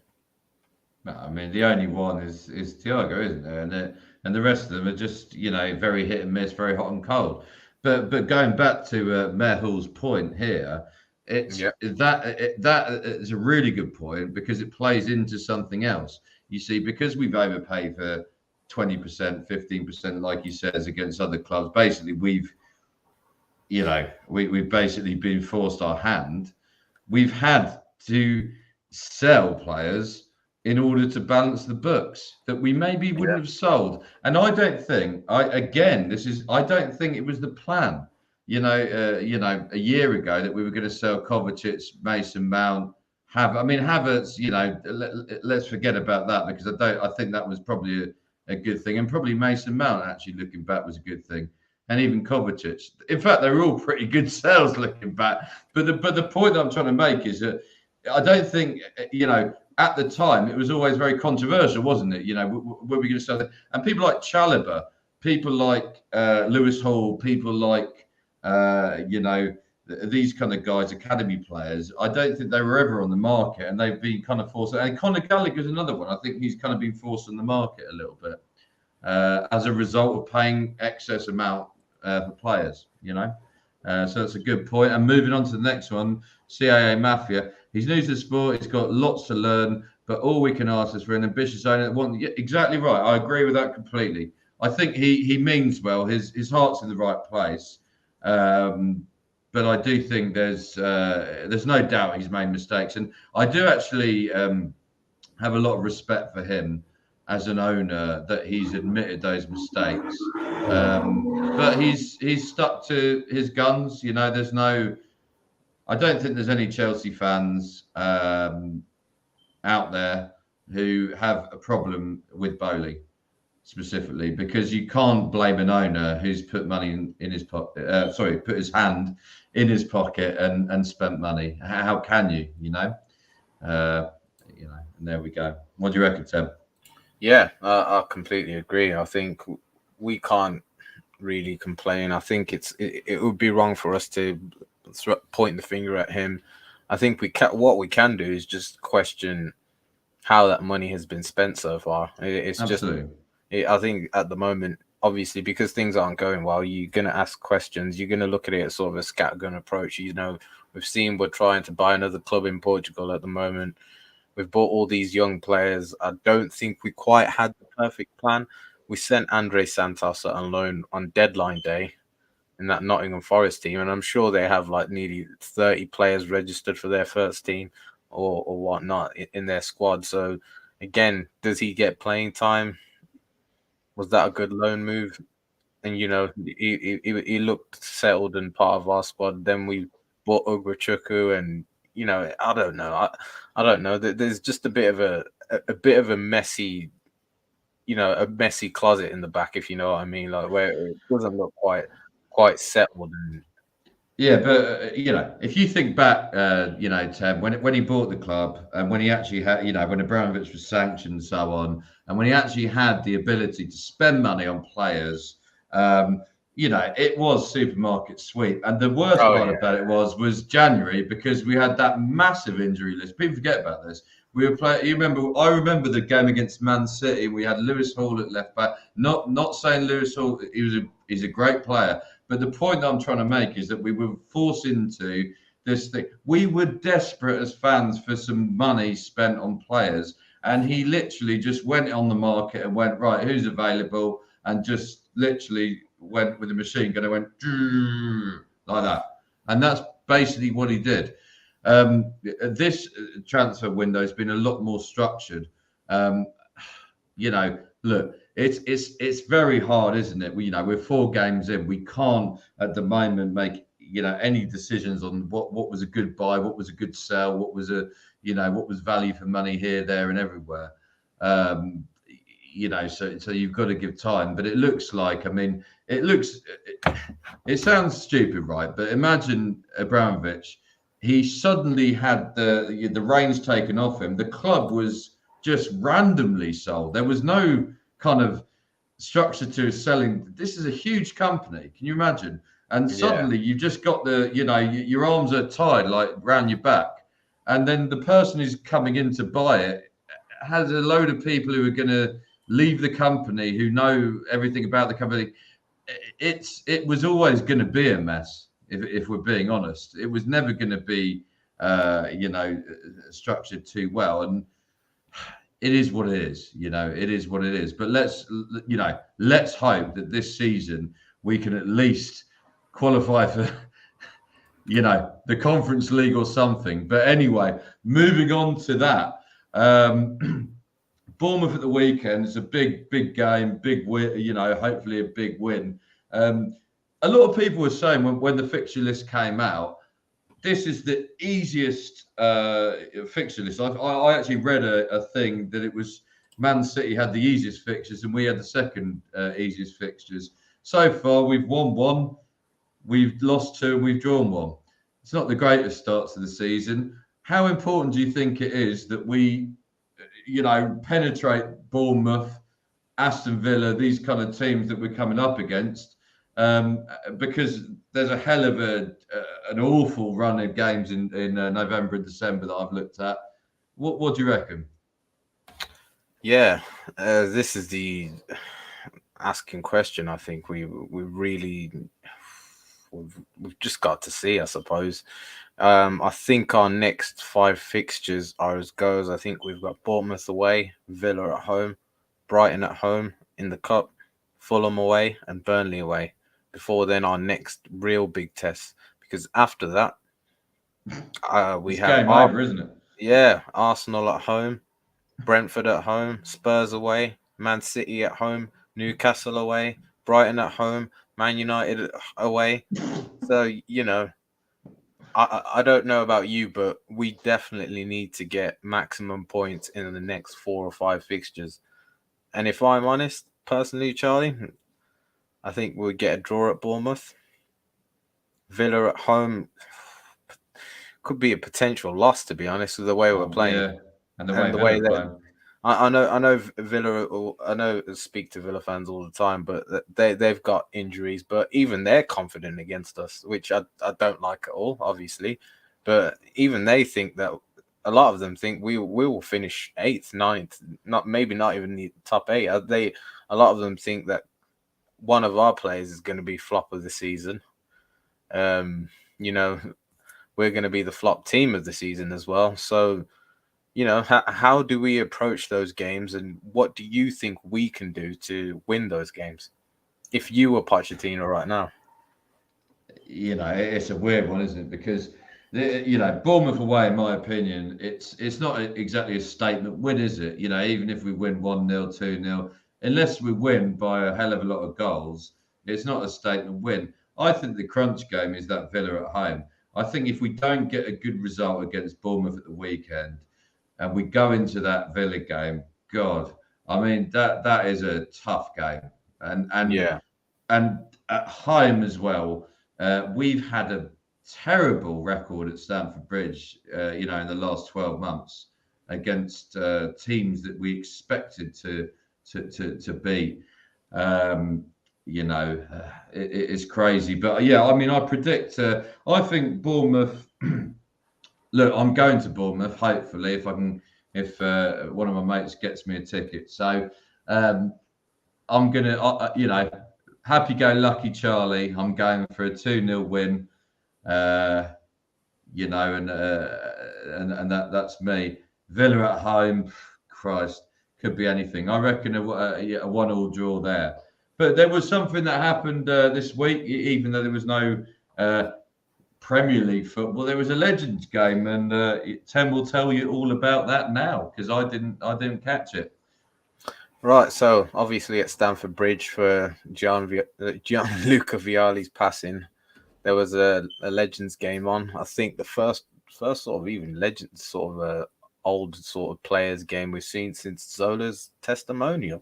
No, I mean, the only one is Thiago, isn't there? And the rest of them are just, very hit and miss, very hot and cold. But going back to Mehul's point here, that is a really good point because it plays into something else. You see, because we've overpaid for 20%, 15%, like you said, against other clubs. Basically, we've basically been forced our hand. We've had to sell players in order to balance the books that we maybe wouldn't have sold. And I don't think it was the plan. a year ago that we were going to sell Kovacic, Mason Mount, Havertz. Let's forget about that because I think that was probably a good thing, and probably Mason Mount actually looking back was a good thing, and even Kovacic. In fact, they were all pretty good sales looking back. But the point that I'm trying to make is that I don't think at the time it was always very controversial, wasn't it? Were we going to sell it? And people like Chalobah, people like Lewis Hall, people like these kind of guys, academy players, I don't think they were ever on the market, and they've been kind of forced. And Conor Gallagher's another one. I think he's kind of been forced on the market a little bit as a result of paying excess amount for players, so that's a good point. And moving on to the next one, CAA Mafia. He's new to the sport. He's got lots to learn, but all we can ask is for an ambitious owner. Exactly right. I agree with that completely. I think he means well. His heart's in the right place. But I do think there's no doubt he's made mistakes, and I do actually have a lot of respect for him as an owner that he's admitted those mistakes. But he's stuck to his guns. I don't think there's any Chelsea fans out there who have a problem with Bowley specifically, because you can't blame an owner who's put money in his pocket. Put his hand in his pocket and spent money. How can you? And there we go. What do you reckon, Tim? Yeah, I completely agree. I think we can't really complain. I think it would be wrong for us to point the finger at him. I think what we can do is just question how that money has been spent so far. It's Absolutely. I think at the moment, obviously, because things aren't going well, you're going to ask questions. You're going to look at it as sort of a scattergun approach. We've seen we're trying to buy another club in Portugal at the moment. We've bought all these young players. I don't think we quite had the perfect plan. We sent Andrey Santos on loan on deadline day in that Nottingham Forest team, and I'm sure they have like nearly 30 players registered for their first team or whatnot in their squad. So again, does he get playing time? Was that a good loan move? And he looked settled and part of our squad. Then we bought Ugochukwu, and I don't know. I don't know. There's just a bit of a messy, a messy closet in the back, if you know what I mean, like where it doesn't look quite settled. And yeah, but if you think back, Ted, when he bought the club and when he actually had, when Abramovich was sanctioned and so on, and when he actually had the ability to spend money on players, it was supermarket sweep. And the worst part about it was January, because we had that massive injury list. People forget about this. We were playing. I remember the game against Man City. We had Lewis Hall at left back. Not saying Lewis Hall. He's a great player. But the point that I'm trying to make is that we were forced into this thing. We were desperate as fans for some money spent on players. And he literally just went on the market and went, right, who's available? And just literally went with the machine gun and went like that. And that's basically what he did. This transfer window has been a lot more structured. Look, it's very hard, isn't it? We're 4 games in. We can't at the moment make any decisions on what was a good buy, what was a good sell, what was what was value for money here, there, and everywhere. So you've got to give time. But it looks like, it sounds stupid, right? But imagine Abramovich. He suddenly had the reins taken off him. The club was just randomly sold. There was no kind of structure to selling. This is a huge company. Can you imagine? And suddenly you just got your arms are tied like around your back. And then the person who's coming in to buy it has a load of people who are going to leave the company, who know everything about the company. It was always going to be a mess. If we're being honest, it was never going to be, structured too well. And it is what it is. It is what it is. But let's hope that this season we can at least qualify for, the Conference League or something. But anyway, moving on to that. Bournemouth at the weekend is a big game, big win. Hopefully a big win. a lot of people were saying when the fixture list came out, this is the easiest fixture list. I actually read a thing that it was Man City had the easiest fixtures and we had the second easiest fixtures. So far, we've won one, we've lost two, and we've drawn one. It's not the greatest starts of the season. How important do you think it is that we, penetrate Bournemouth, Aston Villa, these kind of teams that we're coming up against? Because there's a hell of an awful run of games in November and December that I've looked at. What do you reckon? Yeah, this is the asking question. I think we've just got to see, I suppose. I think our next 5 fixtures are as goes. I think we've got Bournemouth away, Villa at home, Brighton at home in the Cup, Fulham away, and Burnley away. Before then, our next real big test, because after that, we have game over, isn't it? Yeah, Arsenal at home, Brentford at home, Spurs away, Man City at home, Newcastle away, Brighton at home, Man United away. So, I don't know about you, but we definitely need to get maximum points in the next 4 or 5 fixtures. And if I'm honest, personally, Charlie, I think we'll get a draw at Bournemouth. Villa at home could be a potential loss, to be honest, with the way we're playing. Yeah. And the way they're playing. I know Villa. I know speak to Villa fans all the time, but they've got injuries. But even they're confident against us, which I don't like at all, obviously. But even they think that a lot of them think we will finish 8th, 9th, not even the top 8. A lot of them think that one of our players is going to be flop of the season. We're going to be the flop team of the season as well. So, how do we approach those games, and what do you think we can do to win those games? If you were Pochettino right now, it's a weird one, isn't it? Because Bournemouth away, in my opinion, it's not exactly a statement win, is it? Even if we win 1-0, 2-0, unless we win by a hell of a lot of goals, it's not a statement win. I think the crunch game is that Villa at home. I think if we don't get a good result against Bournemouth at the weekend, and we go into that Villa game, God, I mean that is a tough game, and at home as well. We've had a terrible record at Stamford Bridge, in the last 12 months against teams that we expected to beat. It's crazy, but yeah, I mean, I predict. I think Bournemouth. Look, I'm going to Bournemouth. Hopefully, if one of my mates gets me a ticket. So I'm gonna, happy-go-lucky Charlie. I'm going for a 2-0 win. And that's me. Villa at home, Christ, could be anything. I reckon a 1-1 draw there. But there was something that happened this week, even though there was no Premier League football. There was a Legends game, and Tim will tell you all about that now because I didn't catch it. Right, so obviously at Stamford Bridge for Gianluca Vialli's passing, there was a Legends game on. I think the first sort of even Legends sort of old sort of players game we've seen since Zola's testimonial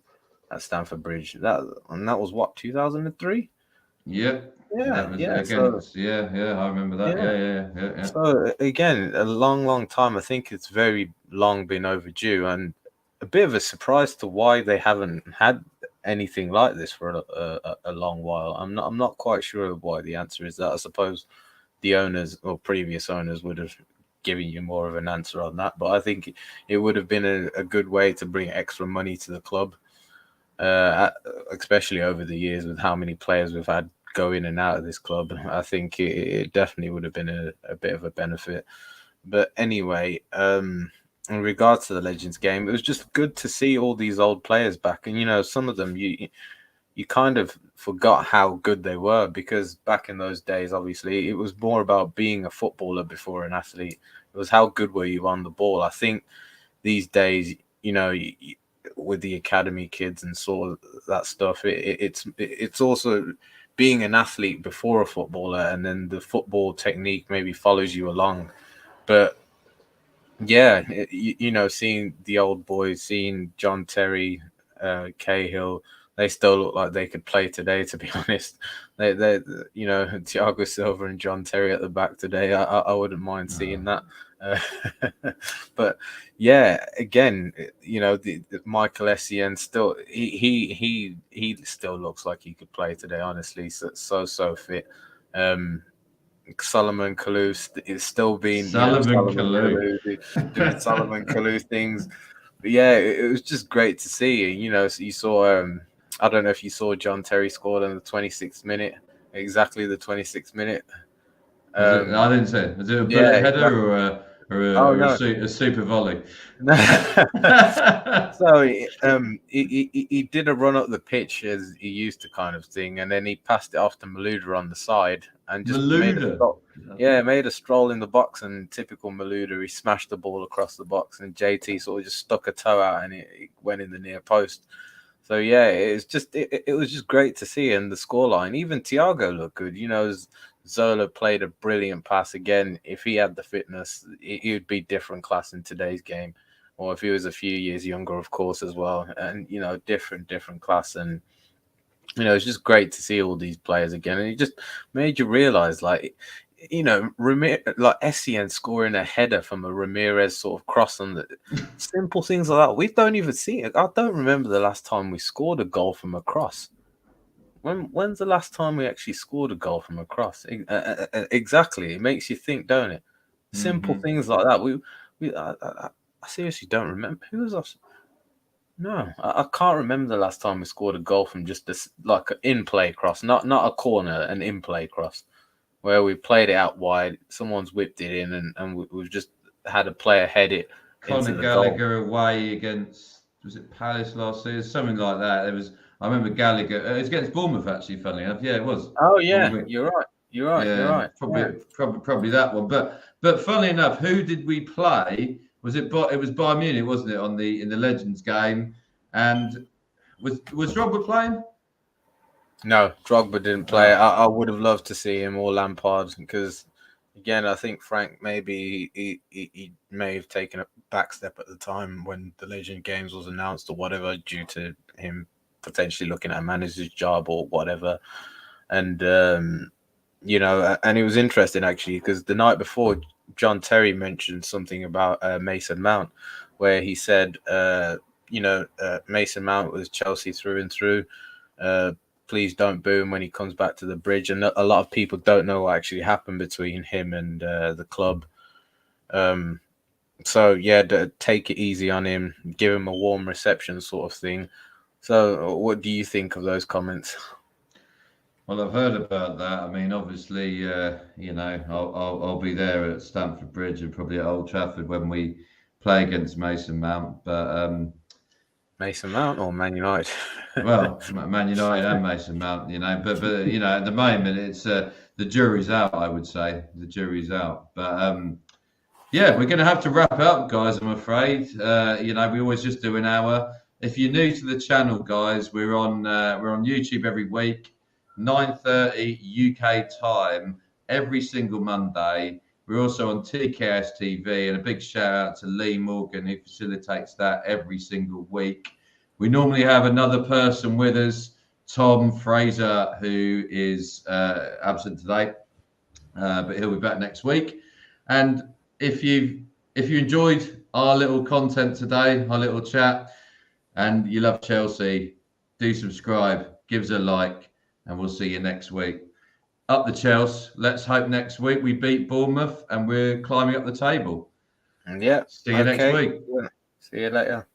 at Stamford Bridge. That was what, 2003? Yeah. Yeah, I remember that. Yeah. So again, a long time. I think it's very long been overdue, and a bit of a surprise to why they haven't had anything like this for a long while. I'm not quite sure why the answer is that. I suppose the owners or previous owners would have given you more of an answer on that, but I think it would have been a good way to bring extra money to the club, especially over the years with how many players we've had go in and out of this club. I think it definitely would have been a bit of a benefit. But anyway, in regards to the Legends game, it was just good to see all these old players back. And, some of them, you kind of forgot how good they were, because back in those days, obviously, it was more about being a footballer before an athlete. It was how good were you on the ball. I think these days, with the academy kids and sort of that stuff, it's also being an athlete before a footballer, and then the football technique maybe follows you along. But yeah, seeing the old boys, seeing John Terry, Cahill, they still look like they could play today. To be honest, they Thiago Silva and John Terry at the back today. I wouldn't mind seeing that. But yeah, again, the Michael Essien still he still looks like he could play today. Honestly, so fit. Solomon Kalou is still being Solomon Kalou doing Solomon Kalou things. But yeah, it was just great to see. So you saw I don't know if you saw John Terry scored in the 26th minute, exactly the 26th minute. I didn't see it. Was it a bullet header exactly. or a super volley? So he did a run up the pitch as he used to kind of thing, and then he passed it off to Maluda on the side and just made a stroll in the box. And typical Maluda, he smashed the ball across the box, and JT sort of just stuck a toe out and it went in the near post. So yeah, it was just great to see. And the scoreline, even Thiago looked good. Zola played a brilliant pass again. If he had the fitness, he would be different class in today's game. Or if he was a few years younger, of course, as well. And, different class. And, it's just great to see all these players again. And it just made you realize, Essien scoring a header from a Ramirez sort of cross on the simple things like that. We don't even see it. I don't remember the last time we scored a goal from a cross. When's the last time we actually scored a goal from a cross? Exactly. It makes you think, don't it? Simple things like that. I seriously don't remember. Who was us? No, I can't remember the last time we scored a goal from just this, like an in-play cross, not a corner, an in-play cross, where we played it out wide, someone's whipped it in, and we've just had a player head it into the Gallagher goal. away against, was it Palace last season? Something like that. I remember Gallagher. It was against Bournemouth, actually, funny enough. Yeah, it was. Oh, yeah, you're right. Yeah, probably that one. But funnily enough, who did we play? It was Bayern Munich, wasn't it, in the Legends game? And was Drogba playing? No, Drogba didn't play. I would have loved to see him or Lampard because, again, I think Frank maybe he may have taken a back step at the time when the Legend Games was announced or whatever, due to him potentially looking at a manager's job or whatever. And and it was interesting actually because the night before, John Terry mentioned something about Mason Mount, where he said, Mason Mount was Chelsea through and through. Please don't boo him when he comes back to the bridge. And a lot of people don't know what actually happened between him and the club. So yeah, take it easy on him, give him a warm reception sort of thing. So what do you think of those comments? Well, I've heard about that. I mean, obviously, I'll be there at Stamford Bridge and probably at Old Trafford when we play against Mason Mount. But Mason Mount or Man United? Well, Man United and Mason Mount, But at the moment, it's the jury's out. I would say the jury's out. But yeah, we're going to have to wrap up, guys. I'm afraid. We always just do an hour. If you're new to the channel, guys, we're on YouTube every week. 9:30 UK time every single Monday. We're also on TKS TV, and a big shout out to Lee Morgan, who facilitates that every single week. We normally have another person with us, Tom Fraser, who is absent today, but he'll be back next week. And if you enjoyed our little content today, our little chat, and you love Chelsea, do subscribe, give us a like, and we'll see you next week. Up the Chelsea. Let's hope next week we beat Bournemouth and we're climbing up the table. Yeah. See you next week. See you later.